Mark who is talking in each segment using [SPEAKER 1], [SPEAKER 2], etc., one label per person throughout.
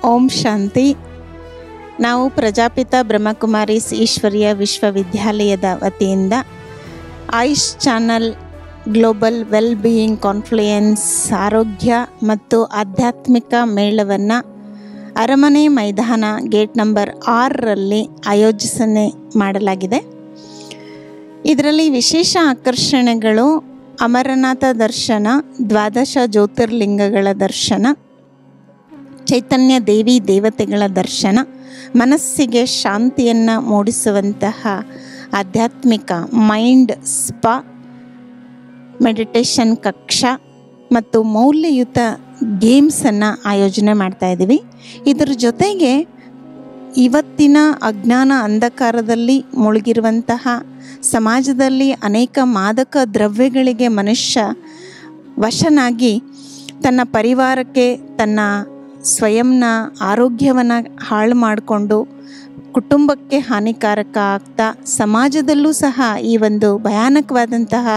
[SPEAKER 1] ಓಂ ಶಾಂತಿ. ನಾವು ಪ್ರಜಾಪಿತ ಬ್ರಹ್ಮಕುಮಾರೀಸ್ ಈಶ್ವರೀಯ ವಿಶ್ವವಿದ್ಯಾಲಯದ ವತಿಯಿಂದ AYUSH channel global well being confluence ಆರೋಗ್ಯ ಮತ್ತು ಆಧ್ಯಾತ್ಮಿಕ ಮೇಳವನ್ನು ಅರಮನೆ ಮೈದಾನ ಗೇಟ್ ನಂಬರ್ 6ರಲ್ಲಿ ಆಯೋಜನೆ ಮಾಡಲಾಗಿದೆ. ಇದರಲ್ಲಿ ವಿಶೇಷ ಆಕರ್ಷಣೆಗಳು ಅಮರನಾಥ ದರ್ಶನ, 12 ಜ್ಯೋತಿರ್ಲಿಂಗಗಳ ದರ್ಶನ, ಚೈತನ್ಯ ದೇವಿ ದೇವತೆಗಳ ದರ್ಶನ, ಮನಸ್ಸಿಗೆ ಶಾಂತಿಯನ್ನು ಮೂಡಿಸುವಂತಹ ಆಧ್ಯಾತ್ಮಿಕ ಮೈಂಡ್ ಸ್ಪಾ, ಮೆಡಿಟೇಷನ್ ಕಕ್ಷ ಮತ್ತು ಮೌಲ್ಯಯುತ ಗೇಮ್ಸನ್ನು ಆಯೋಜನೆ ಮಾಡ್ತಾ ಇದ್ದೀವಿ. ಇದರ ಜೊತೆಗೆ ಇವತ್ತಿನ ಅಜ್ಞಾನ ಅಂಧಕಾರದಲ್ಲಿ ಮುಳುಗಿರುವಂತಹ ಸಮಾಜದಲ್ಲಿ ಅನೇಕ ಮಾದಕ ದ್ರವ್ಯಗಳಿಗೆ ಮನುಷ್ಯ ವಶನಾಗಿ ತನ್ನ ಪರಿವಾರಕ್ಕೆ, ತನ್ನ ಸ್ವಯಂನ ಆರೋಗ್ಯವನ್ನು ಹಾಳು ಮಾಡಿಕೊಂಡು ಕುಟುಂಬಕ್ಕೆ ಹಾನಿಕಾರಕ ಆಗ್ತಾ, ಸಮಾಜದಲ್ಲೂ ಸಹ ಈ ಒಂದು ಭಯಾನಕವಾದಂತಹ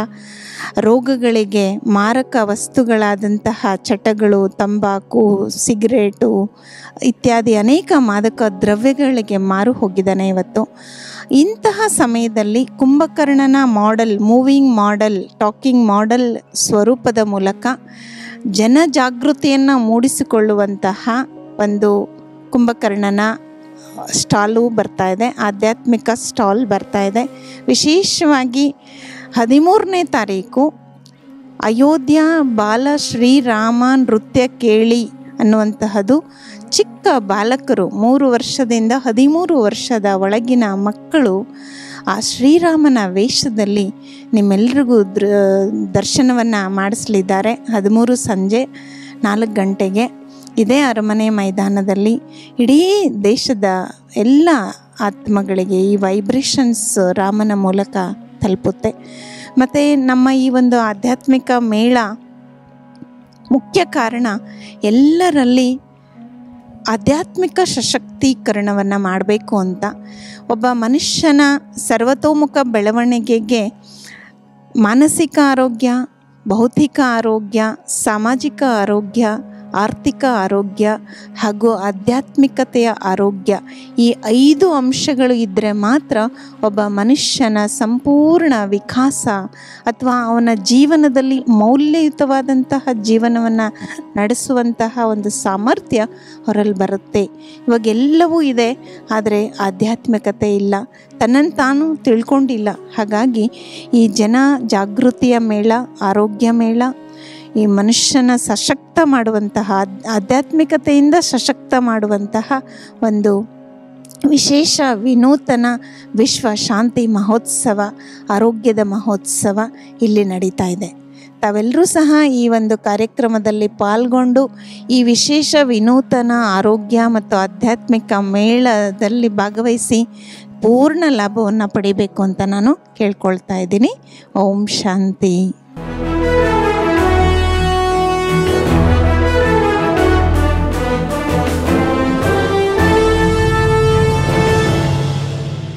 [SPEAKER 1] ರೋಗಗಳಿಗೆ ಮಾರಕ ವಸ್ತುಗಳಾದಂತಹ ಚಟಗಳು, ತಂಬಾಕು, ಸಿಗರೇಟು ಇತ್ಯಾದಿ ಅನೇಕ ಮಾದಕ ದ್ರವ್ಯಗಳಿಗೆ ಮಾರು ಹೋಗಿದ್ದಾನೆ ಇವತ್ತು. ಇಂತಹ ಸಮಯದಲ್ಲಿ ಕುಂಭಕರ್ಣನ model, moving model, talking model ಸ್ವರೂಪದ ಮೂಲಕ ಜನಜಾಗೃತಿಯನ್ನು ಮೂಡಿಸಿಕೊಳ್ಳುವಂತಹ ಒಂದು ಕುಂಭಕರ್ಣನ ಸ್ಟಾಲು ಬರ್ತಾ ಇದೆ, ಆಧ್ಯಾತ್ಮಿಕ ಸ್ಟಾಲ್ ಬರ್ತಾ ಇದೆ. ವಿಶೇಷವಾಗಿ 13ನೇ ತಾರೀಕು ಅಯೋಧ್ಯ ಬಾಲ ಶ್ರೀರಾಮ ನೃತ್ಯ ಕೇಳಿ ಅನ್ನುವಂತಹದ್ದು. ಚಿಕ್ಕ ಬಾಲಕರು 3 ವರ್ಷದಿಂದ 13 ವರ್ಷದ ಒಳಗಿನ ಮಕ್ಕಳು ಆ ಶ್ರೀರಾಮನ ವೇಷದಲ್ಲಿ ನಿಮ್ಮೆಲ್ಲರಿಗೂ ದರ್ಶನವನ್ನು ಮಾಡಿಸಲಿದ್ದಾರೆ. 13 ಸಂಜೆ 4 ಗಂಟೆಗೆ ಇದೇ ಅರಮನೆ ಮೈದಾನದಲ್ಲಿ. ಇಡೀ ದೇಶದ ಎಲ್ಲ ಆತ್ಮಗಳಿಗೆ ಈ ವೈಬ್ರೇಷನ್ಸ್ ರಾಮನ ಮೂಲಕ ತಲುಪುತ್ತೆ. ಮತ್ತು ನಮ್ಮ ಈ ಒಂದು ಆಧ್ಯಾತ್ಮಿಕ ಮೇಳ ಮುಖ್ಯ ಕಾರಣ ಎಲ್ಲರಲ್ಲಿ ಆಧ್ಯಾತ್ಮಿಕ ಸಶಕ್ತೀಕರಣವನ್ನು ಮಾಡಬೇಕು ಅಂತ. ಒಬ್ಬ ಮನುಷ್ಯನ ಸರ್ವತೋಮುಖ ಬೆಳವಣಿಗೆಗೆ ಮಾನಸಿಕ ಆರೋಗ್ಯ, ಭೌತಿಕ ಆರೋಗ್ಯ, ಸಾಮಾಜಿಕ ಆರೋಗ್ಯ, ಆರ್ಥಿಕ ಆರೋಗ್ಯ ಹಾಗೂ ಆಧ್ಯಾತ್ಮಿಕತೆಯ ಆರೋಗ್ಯ, ಈ 5 ಅಂಶಗಳು ಇದ್ದರೆ ಮಾತ್ರ ಒಬ್ಬ ಮನುಷ್ಯನ ಸಂಪೂರ್ಣ ವಿಕಾಸ ಅಥವಾ ಅವನ ಜೀವನದಲ್ಲಿ ಮೌಲ್ಯಯುತವಾದಂತಹ ಜೀವನವನ್ನು ನಡೆಸುವಂತಹ ಒಂದು ಸಾಮರ್ಥ್ಯ ಹೊರಲ್ಲಿ ಬರುತ್ತೆ. ಇವಾಗೆಲ್ಲವೂ ಇದೆ, ಆದರೆ ಆಧ್ಯಾತ್ಮಿಕತೆ ಇಲ್ಲ, ತನ್ನನ್ನು ತಾನು ತಿಳ್ಕೊಂಡಿಲ್ಲ. ಹಾಗಾಗಿ ಈ ಜನ ಜಾಗೃತಿಯ ಮೇಳ, ಆರೋಗ್ಯ ಮೇಳ ಈ ಮನುಷ್ಯನ ಸಶಕ್ತ ಮಾಡುವಂತಹ, ಆಧ್ಯಾತ್ಮಿಕತೆಯಿಂದ ಸಶಕ್ತ ಮಾಡುವಂತಹ ಒಂದು ವಿಶೇಷ ವಿನೂತನ ವಿಶ್ವ ಶಾಂತಿ ಮಹೋತ್ಸವ, ಆರೋಗ್ಯದ ಮಹೋತ್ಸವ ಇಲ್ಲಿ ನಡೀತಾ ಇದೆ. ತಾವೆಲ್ಲರೂ ಸಹ ಈ ಒಂದು ಕಾರ್ಯಕ್ರಮದಲ್ಲಿ ಪಾಲ್ಗೊಂಡು ಈ ವಿಶೇಷ ವಿನೂತನ ಆರೋಗ್ಯ ಮತ್ತು ಆಧ್ಯಾತ್ಮಿಕ ಮೇಳದಲ್ಲಿ ಭಾಗವಹಿಸಿ ಪೂರ್ಣ ಲಾಭವನ್ನು ಪಡಿಬೇಕು ಅಂತ ನಾನು ಕೇಳ್ಕೊಳ್ತಾ ಇದ್ದೀನಿ. ಓಂ ಶಾಂತಿ.